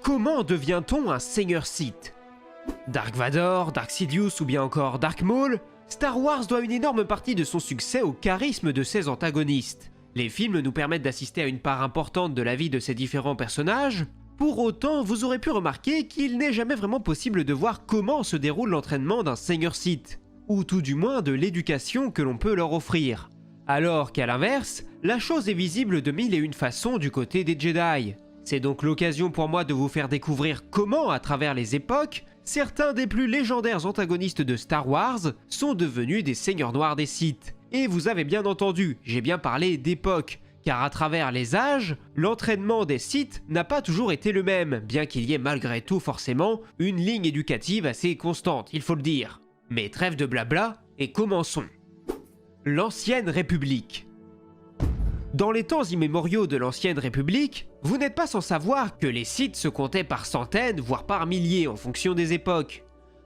comment devient-on un seigneur Sith? Dark Vador, Dark Sidious ou bien encore Dark Maul, Star Wars doit une énorme partie de son succès au charisme de ses antagonistes. Les films nous permettent d'assister à une part importante de la vie de ces différents personnages. Pour autant, vous aurez pu remarquer qu'il n'est jamais vraiment possible de voir comment se déroule l'entraînement d'un seigneur Sith, ou tout du moins de l'éducation que l'on peut leur offrir. Alors qu'à l'inverse, la chose est visible de mille et une façons du côté des Jedi. C'est donc l'occasion pour moi de vous faire découvrir comment, à travers les époques, certains des plus légendaires antagonistes de Star Wars sont devenus des seigneurs noirs des Sith. Et vous avez bien entendu, j'ai bien parlé d'époque, car à travers les âges, l'entraînement des Sith n'a pas toujours été le même, bien qu'il y ait malgré tout forcément une ligne éducative assez constante, il faut le dire. Mais trêve de blabla, et commençons. L'Ancienne République. Dans les temps immémoriaux de l'Ancienne République, vous n'êtes pas sans savoir que les Sith se comptaient par centaines, voire par milliers en fonction des époques.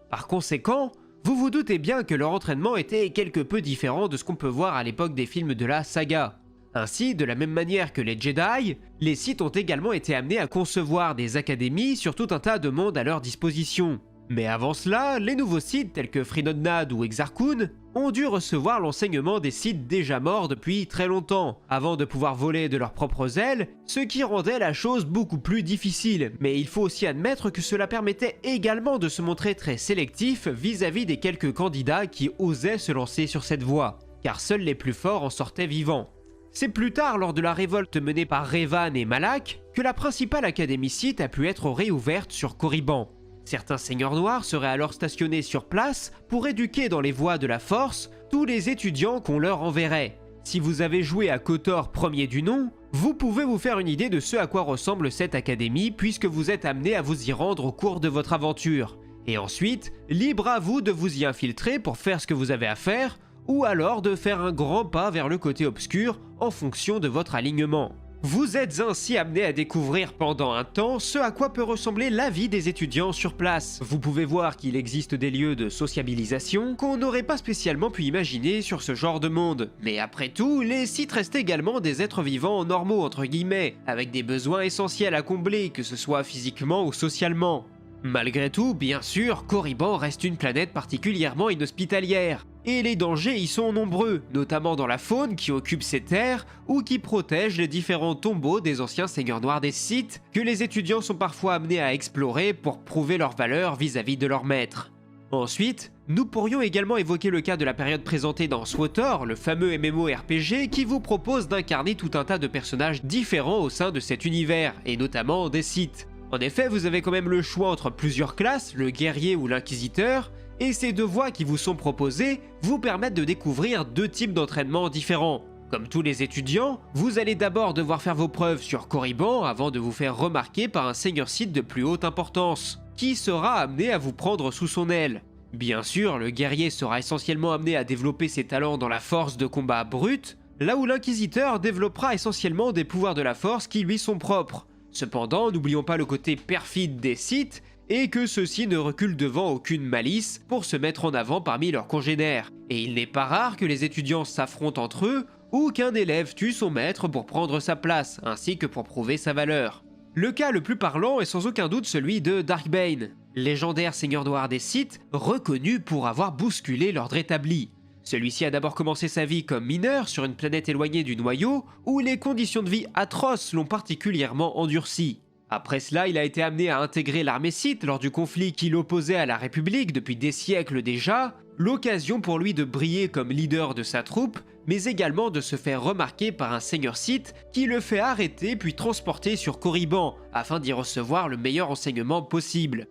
Par conséquent, vous vous doutez bien que leur entraînement était quelque peu différent de ce qu'on peut voir à l'époque des films de la saga. Ainsi, de la même manière que les Jedi, les Sith ont également été amenés à concevoir des académies sur tout un tas de mondes à leur disposition. Mais avant cela, les nouveaux Sith tels que Freedon-Nad ou Exar Kun ont dû recevoir l'enseignement des Sith déjà morts depuis très longtemps, avant de pouvoir voler de leurs propres ailes, ce qui rendait la chose beaucoup plus difficile. Mais il faut aussi admettre que cela permettait également de se montrer très sélectif vis-à-vis des quelques candidats qui osaient se lancer sur cette voie, car seuls les plus forts en sortaient vivants. C'est plus tard, lors de la révolte menée par Revan et Malak, que la principale académie Sith a pu être réouverte sur Korriban. Certains seigneurs noirs seraient alors stationnés sur place pour éduquer dans les voies de la force tous les étudiants qu'on leur enverrait. Si vous avez joué à KOTOR premier du nom, vous pouvez vous faire une idée de ce à quoi ressemble cette académie puisque vous êtes amené à vous y rendre au cours de votre aventure. Et ensuite, libre à vous de vous y infiltrer pour faire ce que vous avez à faire, ou alors de faire un grand pas vers le côté obscur en fonction de votre alignement. Vous êtes ainsi amené à découvrir pendant un temps ce à quoi peut ressembler la vie des étudiants sur place. Vous pouvez voir qu'il existe des lieux de sociabilisation qu'on n'aurait pas spécialement pu imaginer sur ce genre de monde. Mais après tout, les Sith restent également des êtres vivants normaux entre guillemets, avec des besoins essentiels à combler, que ce soit physiquement ou socialement. Malgré tout, bien sûr, Korriban reste une planète particulièrement inhospitalière. Et les dangers y sont nombreux, notamment dans la faune qui occupe ces terres ou qui protège les différents tombeaux des anciens seigneurs noirs des Sith que les étudiants sont parfois amenés à explorer pour prouver leur valeur vis-à-vis de leur maître. Ensuite, nous pourrions également évoquer le cas de la période présentée dans SWTOR, le fameux MMORPG qui vous propose d'incarner tout un tas de personnages différents au sein de cet univers, et notamment des Sith. En effet, vous avez quand même le choix entre plusieurs classes, le guerrier ou l'inquisiteur, et ces deux voies qui vous sont proposées vous permettent de découvrir deux types d'entraînement différents. Comme tous les étudiants, vous allez d'abord devoir faire vos preuves sur Korriban avant de vous faire remarquer par un seigneur Sith de plus haute importance, qui sera amené à vous prendre sous son aile. Bien sûr, le guerrier sera essentiellement amené à développer ses talents dans la force de combat brute, là où l'inquisiteur développera essentiellement des pouvoirs de la force qui lui sont propres. Cependant, n'oublions pas le côté perfide des Sith, et que ceux-ci ne reculent devant aucune malice pour se mettre en avant parmi leurs congénères. Et il n'est pas rare que les étudiants s'affrontent entre eux, ou qu'un élève tue son maître pour prendre sa place, ainsi que pour prouver sa valeur. Le cas le plus parlant est sans aucun doute celui de Dark Bane, légendaire seigneur noir des Sith, reconnu pour avoir bousculé l'ordre établi. Celui-ci a d'abord commencé sa vie comme mineur sur une planète éloignée du noyau, où les conditions de vie atroces l'ont particulièrement endurci. Après cela, il a été amené à intégrer l'armée Sith lors du conflit qui l'opposait à la République depuis des siècles déjà, l'occasion pour lui de briller comme leader de sa troupe, mais également de se faire remarquer par un seigneur Sith qui le fait arrêter puis transporter sur Korriban, afin d'y recevoir le meilleur enseignement possible.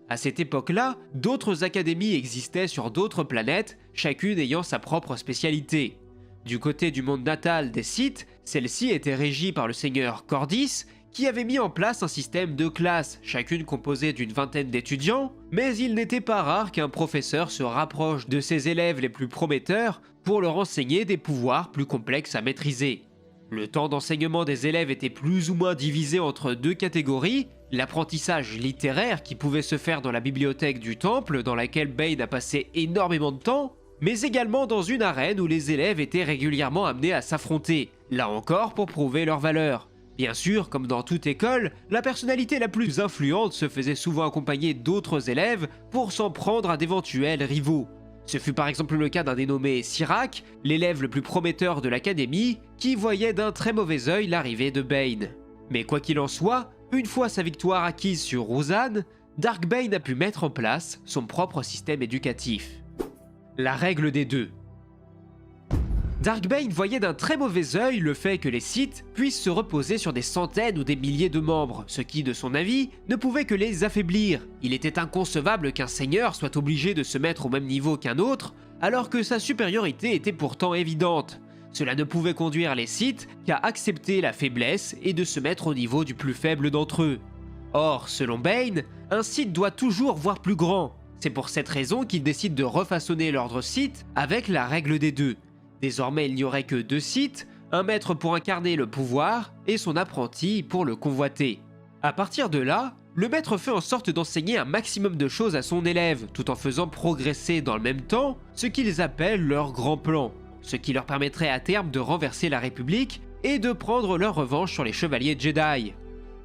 À cette époque-là, d'autres académies existaient sur d'autres planètes, chacune ayant sa propre spécialité. Du côté du monde natal des Sith, celle-ci était régie par le seigneur Cordis, qui avait mis en place un système de classes, chacune composée d'une vingtaine d'étudiants, mais il n'était pas rare qu'un professeur se rapproche de ses élèves les plus prometteurs pour leur enseigner des pouvoirs plus complexes à maîtriser. Le temps d'enseignement des élèves était plus ou moins divisé entre deux catégories, l'apprentissage littéraire qui pouvait se faire dans la bibliothèque du temple dans laquelle Bane a passé énormément de temps, mais également dans une arène où les élèves étaient régulièrement amenés à s'affronter, là encore pour prouver leur valeur. Bien sûr, comme dans toute école, la personnalité la plus influente se faisait souvent accompagner d'autres élèves pour s'en prendre à d'éventuels rivaux. Ce fut par exemple le cas d'un dénommé Sirac, l'élève le plus prometteur de l'académie, qui voyait d'un très mauvais œil l'arrivée de Bane. Mais quoi qu'il en soit, une fois sa victoire acquise sur Rouzan, Dark Bane a pu mettre en place son propre système éducatif. La règle des deux. Dark Bane voyait d'un très mauvais œil le fait que les Sith puissent se reposer sur des centaines ou des milliers de membres, ce qui, de son avis, ne pouvait que les affaiblir. Il était inconcevable qu'un seigneur soit obligé de se mettre au même niveau qu'un autre, alors que sa supériorité était pourtant évidente. Cela ne pouvait conduire les Sith qu'à accepter la faiblesse et de se mettre au niveau du plus faible d'entre eux. Or, selon Bane, un Sith doit toujours voir plus grand. C'est pour cette raison qu'il décide de refaçonner l'ordre Sith avec la règle des deux. Désormais, il n'y aurait que deux Sith, un maître pour incarner le pouvoir et son apprenti pour le convoiter. À partir de là, le maître fait en sorte d'enseigner un maximum de choses à son élève, tout en faisant progresser dans le même temps ce qu'ils appellent leur grand plan, ce qui leur permettrait à terme de renverser la République et de prendre leur revanche sur les chevaliers Jedi.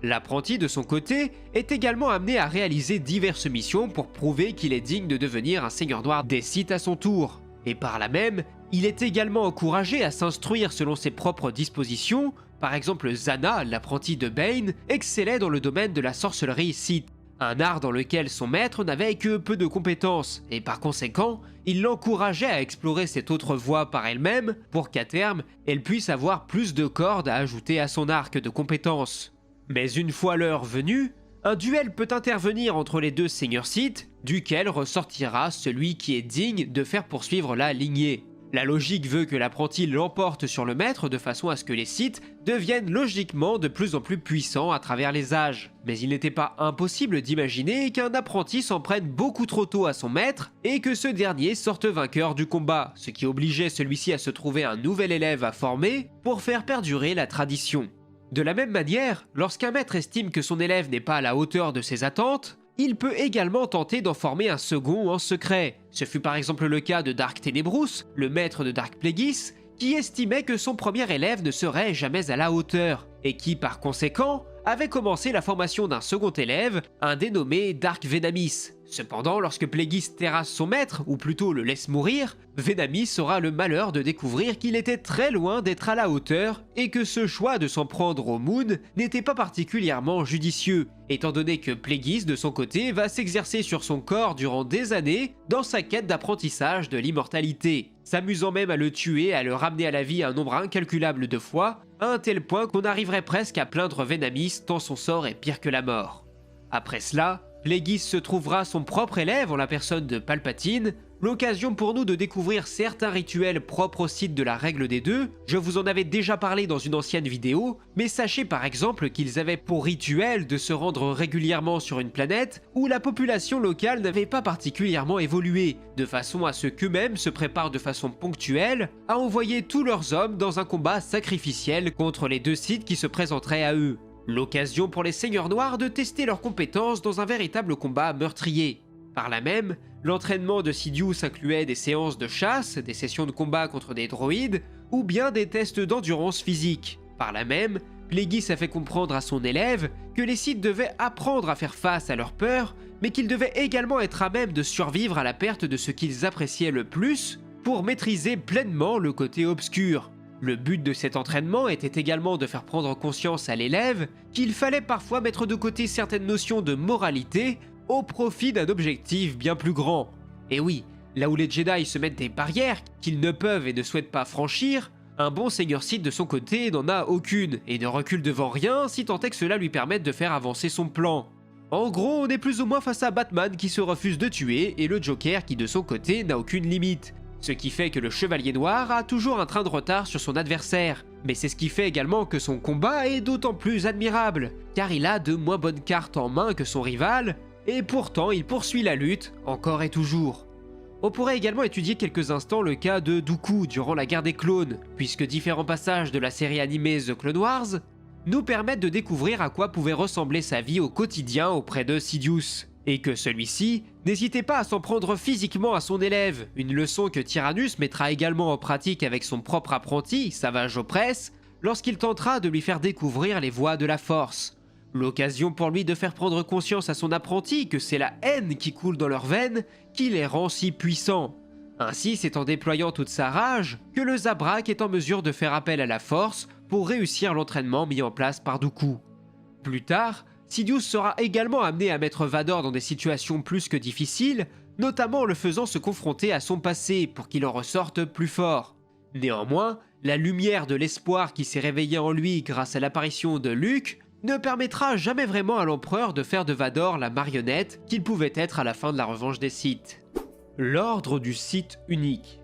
L'apprenti, de son côté, est également amené à réaliser diverses missions pour prouver qu'il est digne de devenir un seigneur noir des Sith à son tour. Et par là même, il est également encouragé à s'instruire selon ses propres dispositions. Par exemple, Zana, l'apprenti de Bane, excellait dans le domaine de la sorcellerie Sith, un art dans lequel son maître n'avait que peu de compétences, et par conséquent, il l'encourageait à explorer cette autre voie par elle-même pour qu'à terme, elle puisse avoir plus de cordes à ajouter à son arc de compétences. Mais une fois l'heure venue, un duel peut intervenir entre les deux seigneurs Sith, duquel ressortira celui qui est digne de faire poursuivre la lignée. La logique veut que l'apprenti l'emporte sur le maître de façon à ce que les Sith deviennent logiquement de plus en plus puissants à travers les âges. Mais il n'était pas impossible d'imaginer qu'un apprenti s'en prenne beaucoup trop tôt à son maître et que ce dernier sorte vainqueur du combat, ce qui obligeait celui-ci à se trouver un nouvel élève à former pour faire perdurer la tradition. De la même manière, lorsqu'un maître estime que son élève n'est pas à la hauteur de ses attentes, il peut également tenter d'en former un second en secret. Ce fut par exemple le cas de Dark Tenebrous, le maître de Dark Plagueis, qui estimait que son premier élève ne serait jamais à la hauteur, et qui par conséquent avait commencé la formation d'un second élève, un dénommé Dark Venamis. Cependant, lorsque Plagueis terrasse son maître, ou plutôt le laisse mourir, Venamis aura le malheur de découvrir qu'il était très loin d'être à la hauteur et que ce choix de s'en prendre au Moon n'était pas particulièrement judicieux, étant donné que Plagueis de son côté va s'exercer sur son corps durant des années dans sa quête d'apprentissage de l'immortalité, s'amusant même à le tuer et à le ramener à la vie un nombre incalculable de fois, à un tel point qu'on arriverait presque à plaindre Venamis tant son sort est pire que la mort. Après cela, Plagueis se trouvera son propre élève en la personne de Palpatine, l'occasion pour nous de découvrir certains rituels propres au Sith de la règle des deux. Je vous en avais déjà parlé dans une ancienne vidéo, mais sachez par exemple qu'ils avaient pour rituel de se rendre régulièrement sur une planète où la population locale n'avait pas particulièrement évolué, de façon à ce qu'eux-mêmes se préparent de façon ponctuelle à envoyer tous leurs hommes dans un combat sacrificiel contre les deux Sith qui se présenteraient à eux. L'occasion pour les seigneurs noirs de tester leurs compétences dans un véritable combat meurtrier. Par là même, l'entraînement de Sidious incluait des séances de chasse, des sessions de combat contre des droïdes, ou bien des tests d'endurance physique. Par là même, Plagueis a fait comprendre à son élève que les Sith devaient apprendre à faire face à leur peur, mais qu'ils devaient également être à même de survivre à la perte de ce qu'ils appréciaient le plus pour maîtriser pleinement le côté obscur. Le but de cet entraînement était également de faire prendre conscience à l'élève qu'il fallait parfois mettre de côté certaines notions de moralité au profit d'un objectif bien plus grand. Et oui, là où les Jedi se mettent des barrières qu'ils ne peuvent et ne souhaitent pas franchir, un bon seigneur Sith de son côté n'en a aucune et ne recule devant rien si tant est que cela lui permette de faire avancer son plan. En gros, on est plus ou moins face à Batman qui se refuse de tuer et le Joker qui de son côté n'a aucune limite. Ce qui fait que le Chevalier Noir a toujours un train de retard sur son adversaire. Mais c'est ce qui fait également que son combat est d'autant plus admirable, car il a de moins bonnes cartes en main que son rival, et pourtant il poursuit la lutte, encore et toujours. On pourrait également étudier quelques instants le cas de Dooku durant la guerre des clones, puisque différents passages de la série animée The Clone Wars nous permettent de découvrir à quoi pouvait ressembler sa vie au quotidien auprès de Sidious. Et que celui-ci n'hésitait pas à s'en prendre physiquement à son élève, une leçon que Tyrannus mettra également en pratique avec son propre apprenti, Savage Opress, lorsqu'il tentera de lui faire découvrir les voies de la force. L'occasion pour lui de faire prendre conscience à son apprenti que c'est la haine qui coule dans leurs veines qui les rend si puissants. Ainsi, c'est en déployant toute sa rage que le Zabrak est en mesure de faire appel à la force pour réussir l'entraînement mis en place par Dooku. Plus tard, Sidious sera également amené à mettre Vador dans des situations plus que difficiles, notamment en le faisant se confronter à son passé pour qu'il en ressorte plus fort. Néanmoins, la lumière de l'espoir qui s'est réveillée en lui grâce à l'apparition de Luke ne permettra jamais vraiment à l'empereur de faire de Vador la marionnette qu'il pouvait être à la fin de la revanche des Sith. L'ordre du Sith unique.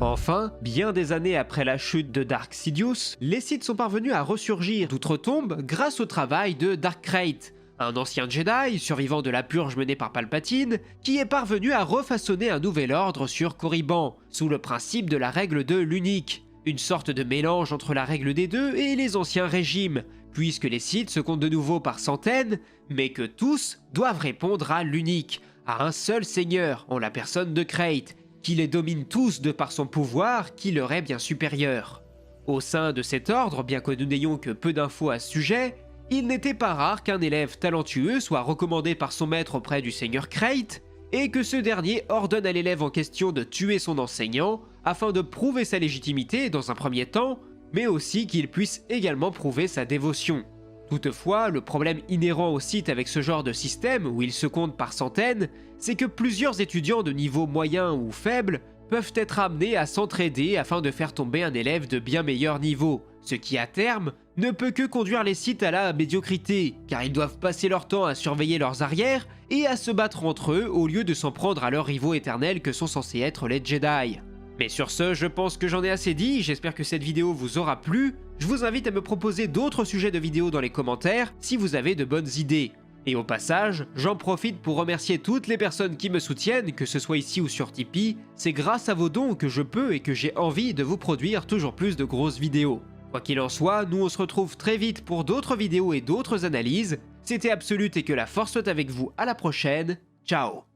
Enfin, bien des années après la chute de Dark Sidious, les Sith sont parvenus à ressurgir d'outre-tombe grâce au travail de Dark Krayt, un ancien Jedi, survivant de la purge menée par Palpatine, qui est parvenu à refaçonner un nouvel ordre sur Korriban, sous le principe de la règle de l'unique, une sorte de mélange entre la règle des deux et les anciens régimes, puisque les Sith se comptent de nouveau par centaines, mais que tous doivent répondre à l'unique, à un seul seigneur, en la personne de Krayt, qui les domine tous de par son pouvoir qui leur est bien supérieur. Au sein de cet ordre, bien que nous n'ayons que peu d'infos à ce sujet, il n'était pas rare qu'un élève talentueux soit recommandé par son maître auprès du seigneur Krayt, et que ce dernier ordonne à l'élève en question de tuer son enseignant, afin de prouver sa légitimité dans un premier temps, mais aussi qu'il puisse également prouver sa dévotion. Toutefois, le problème inhérent au Sith avec ce genre de système, où ils se comptent par centaines, c'est que plusieurs étudiants de niveau moyen ou faible peuvent être amenés à s'entraider afin de faire tomber un élève de bien meilleur niveau, ce qui à terme ne peut que conduire les Sith à la médiocrité, car ils doivent passer leur temps à surveiller leurs arrières et à se battre entre eux au lieu de s'en prendre à leurs rivaux éternels que sont censés être les Jedi. Mais sur ce, je pense que j'en ai assez dit, j'espère que cette vidéo vous aura plu. Je vous invite à me proposer d'autres sujets de vidéos dans les commentaires si vous avez de bonnes idées. Et au passage, j'en profite pour remercier toutes les personnes qui me soutiennent, que ce soit ici ou sur Tipeee. C'est grâce à vos dons que je peux et que j'ai envie de vous produire toujours plus de grosses vidéos. Quoi qu'il en soit, nous on se retrouve très vite pour d'autres vidéos et d'autres analyses. C'était Absolute et que la force soit avec vous, à la prochaine, ciao.